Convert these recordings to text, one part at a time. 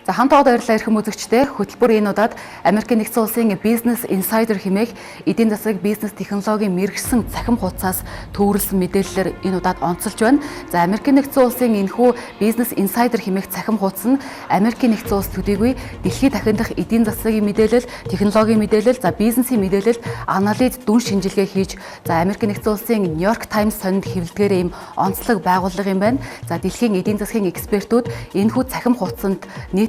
За хамтдаа баярлалаа эрхэм үзэгчдээ. Хөтөлбөр энэ удаад Америкийн нэгдсэн улсын Business Insider хэмээх эдийн засаг бизнес технологийн мэргэжсэн цахим хуудасаас төвөрлсөн мэдээллээр энэ удаад онцолж байна. За Америкийн нэгдсэн улсын энэхүү Business Insider хэмээх цахим хуудас нь Америкийн нэгдсэн улс төдийгүй дэлхийд дахиндах эдийн засгийн мэдээлэл, технологийн мэдээлэл, за бизнесийн мэдээлэл анализ дүн шинжилгээ хийж, за Америкийн нэгдсэн улсын New York Times сонинд хэвлэлгээр ийм онцлог байгууллага юм байна. За дэлхийн эдийн засгийн экспертүүд энэхүү цахим хуудсанд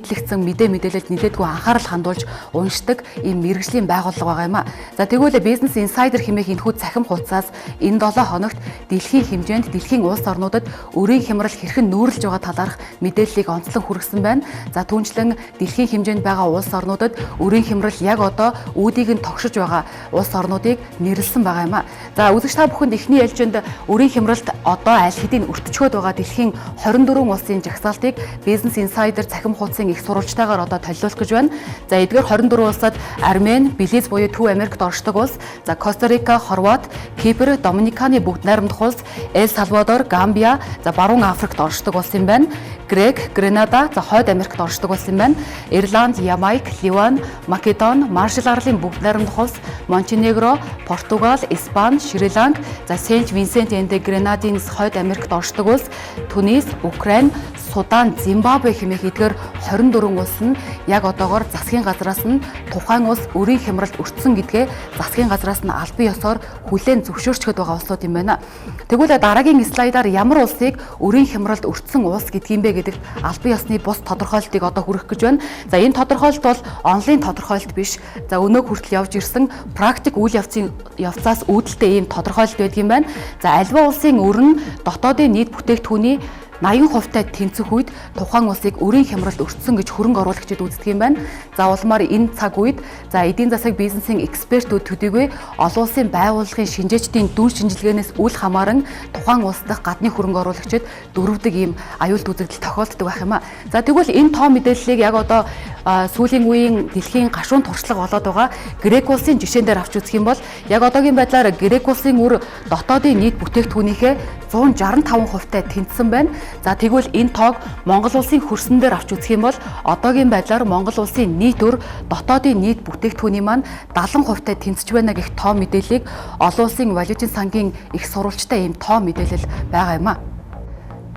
нийтлэгдсэн мэдээлэлд нэлээдгүй анхаарал хандуулж уншдаг ийм мэргэжлийн байгууллага байгаа юм а. За тэгвэл Business Insider хэмээх энэхүү цахим хуудасаас энэ 7 хоногт дэлхийн хэмжээнд дэлхийн улс орнуудад өрийн хямрал хэрхэн нүүрлж байгаа талаарх мэдээллийг онцлон хүргэсэн байна. За түүнчлэн дэлхийн хэмжээнд байгаа улс орнуудад өрийн хямрал яг одоо үүдийг нь тогшиж байгаа улс орнуудыг нэрлсэн байгаа юм а. За үзэгч та бүхэнд эхний ээлжинд өрийн хямралд одоо аль хэдийн өртөчгөөд байгаа дэлхийн 24 улсын жагсаалтыг Business Insider цахим хуудсын их сурвалжтайгаар одоо толилуулах гэж байна. За эдгээр 24 улсад Армени, Белиз буюу Төв Америкт оршдог улс, за Коста-Рика, Хорват, Кипр, Доминиканы бүгд найрамдах улс, Эл Салвадор, Гамбия, за Баруун Африкт оршдог улс юм байна. Грек, Гренада, за Хойд Америкт оршдог улс юм байна. Ирланд, Ямайк, Ливан, Македон, Маршал арлын бүгд найрамдах улс, Монтенегро, Португал, Испани, Шри-Ланк, за Сент Винсент энд Гренадинс Хойд Америкт оршдог улс, Тунис, Украин, Судан, Зимбабве хэмээх эдгээр 24 улс нь яг одоогоор засгийн газраас нь тухайн улс өрийн хямралд өртсөн гэдгээ засгийн газраас нь албан ёсоор хүлээн зөвшөөрчгöd байгаа улсууд юм байна. Тэгвэл дараагийн слайдаар ямар улсыг өрийн хямралд өртсөн улс гэдг юм бэ гэдэгт албан ёсны бус тодорхойлолтыг одоо хүргэх гэж байна. За энэ тодорхойлолт бол онлайн тодорхойлолт биш. За өнөө хүртэл явж ирсэн практик үйл явцаас үүдэлтэй ийм тодорхойлолт байдаг юм байна. За альва улсын өр нь дотоодын нийт бүтээгдэхүүний 80% тэнцэх үед тухайн улсыг өрийн хямралд өртсөн гэж хөрөнгө оруулагчид үздэг юм байна. За улмаар энэ цаг үед за эдийн засаг бизнесийн экспертүүд төдийгүй олон улсын байгууллагын шинжээчдийн дүн шинжилгээнээс үл хамааран тухайн улс дахь гадны хөрөнгө оруулагчид дөрвдөг ийм аюулт үзэгдэл тохиолддог байх юм а. За тэгвэл энэ тоо мэдээллийг яг одоо сүүлийн үеийн дэлхийн гашуун туршлага болоод байгаа Грек улсын жишээн дээр авч үзэх юм бол яг одоогийн байдлаар Грек улсын өр дотоодын нийт бүтээгдэхүүнийхээ 165% тэнцсэн байна. За тэгвэл энэ тоог Монгол улсын хөрсөн дээр авч үзэх юм бол одоогийн байдлаар Монгол улсын нийт өр дотоодын нийт бүтээгдэхүүний маань 70% тэнцэж байна гэх тоо мэдээллийг олон улсын валютын сангийн их сурвалжтай ийм тоо мэдээлэл байгаа юм а.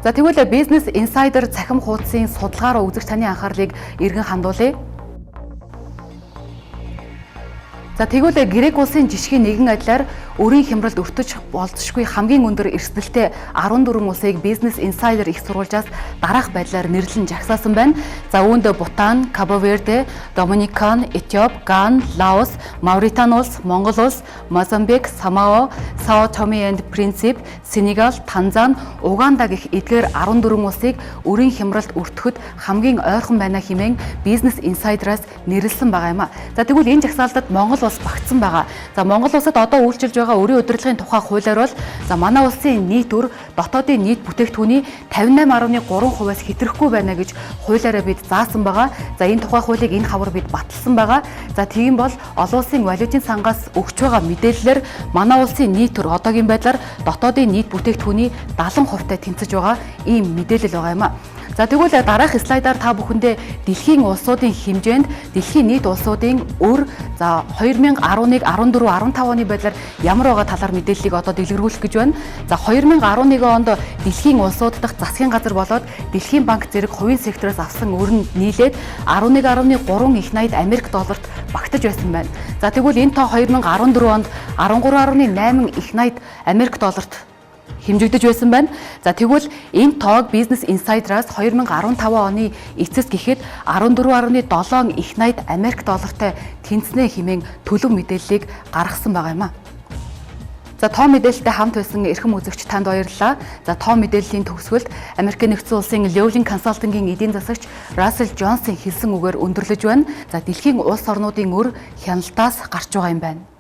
За тэгвэл Business Insider цахим хуудсын судалгаараа үзэх таны анхаарлыг эргэн хандуулъя. За тэгвэл Грек улсын жишгийн нэгэн адилаар өрийн хямралд өртөж болзошгүй хамгийн өндөр эрсдэлтэй 14 улсыг Business Insider их сурвалжаас дараах байдлаар нэрлэн жагсаасан байна. За үүнд Бутан, Кабо Верде, Доминикан, Этиоп, Ган, Лаос, Мавритани улс, Монгол улс, Мозамбик, Самоа, Сао Томе энд Принцип, Сенегал, Танзани, Уганда гэх эдгээр 14 улсыг өрийн хямралд өртөхөд хамгийн ойрхон байна хэмээн Business Insider-аас нэрлсэн байгаа юм а. За тэгвэл энэ жагсаалтад Монгол улс багтсан байгаа. За Монгол улсад одоо үйлчилж байгаа өрийн удирдлагын тухай хуулиар бол за манай улсын нийт өр дотоодын нийт бүтээгдэхүүний 58.3%-аас хэтрэхгүй байна гэж хуулиараа бид заасан байгаа. За энэ тухай хуулийг энэ хавар бид баталсан байгаа. За тийм бол олон улсын валютын сангаас өгч байгаа мэдээллээр манай улсын нийт өр одоогийн байдлаар дотоодын нийт бүтээгдэхүүний 70% тэнцэж байгаа ийм мэдээлэл байгаа юм а. За тэгвэл дараах слайдаар та бүхэндээ дэлхийн улсуудын хэмжээнд дэлхийн нийт улсуудын өр за 2011, 14, 15 оны байдлаар ямар байгаа талаар мэдээллийг одоо дэлгэрүүлэх гэж байна. За 2011 онд дэлхийн улсууд дахь засгийн газар болоод Дэлхийн банк зэрэг хувийн сектороос авсан өр нь нийлээд 11.3 их найд Америк долларт багтаж байсан байна. За тэгвэл энэ тоо 2014 онд 13.8 их найд Америк долларт хэмжигдэж байсан байна. За тэгвэл энэ тоог Business Insider-аас 2015 оны эцэс гэхэд 14.7 их найд Америк доллартай тэнцэнэ хэмээн төлөв мэдээллийг гаргасан байгаа юм а. За тоо мэдээлэлтэй хамт байсан эрхэм үзэгч танд баярлалаа. За тоо мэдээллийн төгсгөлд Америкийн нэгдсэн улсын Lewlin Consulting-ийн эдийн засагч Russell Johnson хэлсэн үгээр өндөрлөж байна. За дэлхийн улс орнуудын өр хяналтаас гарч байгаа юм байна.